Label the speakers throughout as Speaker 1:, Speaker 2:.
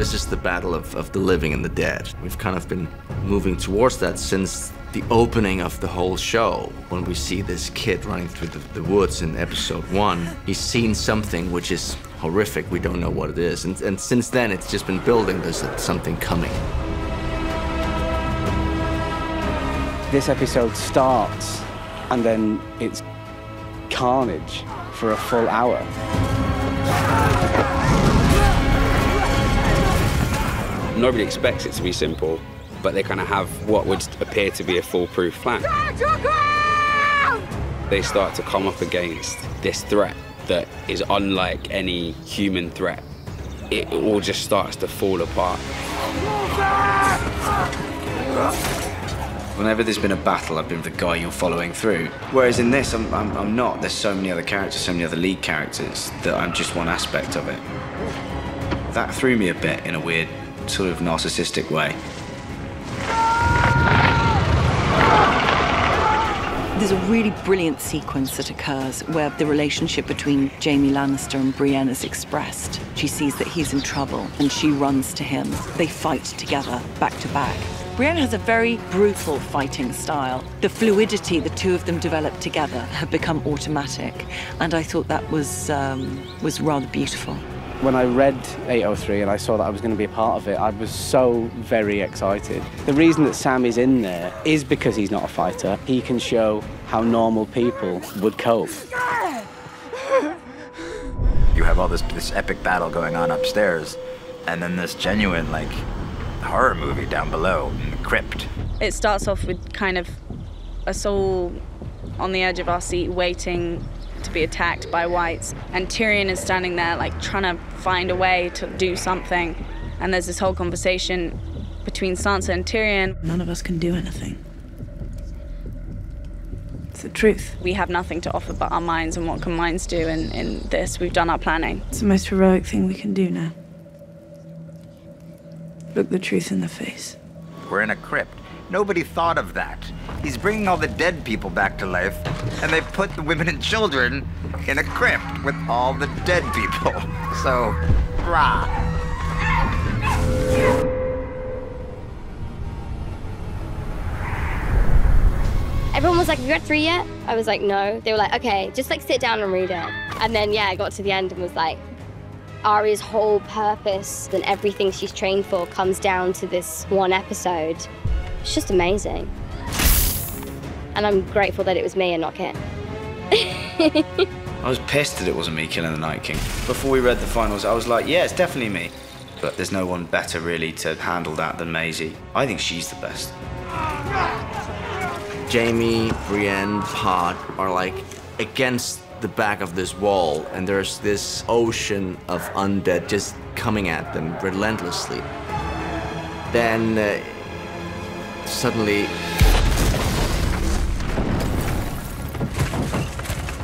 Speaker 1: This is the battle of the living and the dead. We've kind of been moving towards that since the opening of the whole show. When we see this kid running through the woods in episode 1, he's seen something which is horrific. We don't know what it is. And since then, it's just been building. There's something coming.
Speaker 2: This episode starts, and then it's carnage for a full hour.
Speaker 3: Nobody expects it to be simple, but they kind of have what would appear to be a foolproof plan. They start to come up against this threat that is unlike any human threat. It all just starts to fall apart.
Speaker 4: Whenever there's been a battle, I've been the guy you're following through. Whereas in this, I'm not. There's so many other characters, so many other lead characters, that I'm just one aspect of it. That threw me a bit in a weird, sort of narcissistic way.
Speaker 5: There's a really brilliant sequence that occurs where the relationship between Jaime Lannister and Brienne is expressed. She sees that he's in trouble and she runs to him. They fight together, back to back. Brienne has a very brutal fighting style. The fluidity the two of them develop together have become automatic, and I thought that was rather beautiful.
Speaker 2: When I read 803 and I saw that I was going to be a part of it, I was so very excited. The reason that Sam is in there is because he's not a fighter. He can show how normal people would cope.
Speaker 6: You have all this epic battle going on upstairs, and then this genuine, like, horror movie down below in the crypt.
Speaker 7: It starts off with kind of us all on the edge of our seat waiting to be attacked by whites, and Tyrion is standing there like trying to find a way to do something, and there's this whole conversation between Sansa and Tyrion.
Speaker 5: None of us can do anything. It's the truth.
Speaker 7: We have nothing to offer but our minds, and what can minds do in this? We've done our planning.
Speaker 5: It's the most heroic thing we can do now. Look the truth in the face.
Speaker 6: We're in a crypt. Nobody thought of that. He's bringing all the dead people back to life, and they put the women and children in a crypt with all the dead people. So, rah.
Speaker 8: Everyone was like, have you read 3 yet? I was like, no. They were like, okay, just like sit down and read it. And then, yeah, I got to the end and was like, Arya's whole purpose and everything she's trained for comes down to this one episode. It's just amazing. And I'm grateful that it was me and not Kit.
Speaker 4: I was pissed that it wasn't me killing the Night King. Before we read the finals, I was like, yeah, it's definitely me. But there's no one better, really, to handle that than Maisie. I think she's the best.
Speaker 1: Jaime, Brienne, Pod are like against the back of this wall, and there's this ocean of undead just coming at them relentlessly. Then suddenly,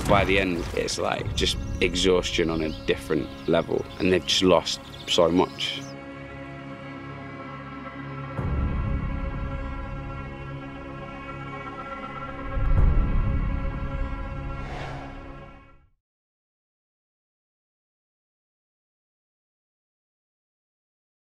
Speaker 3: by the end, it's like just exhaustion on a different level, and they've just lost so much.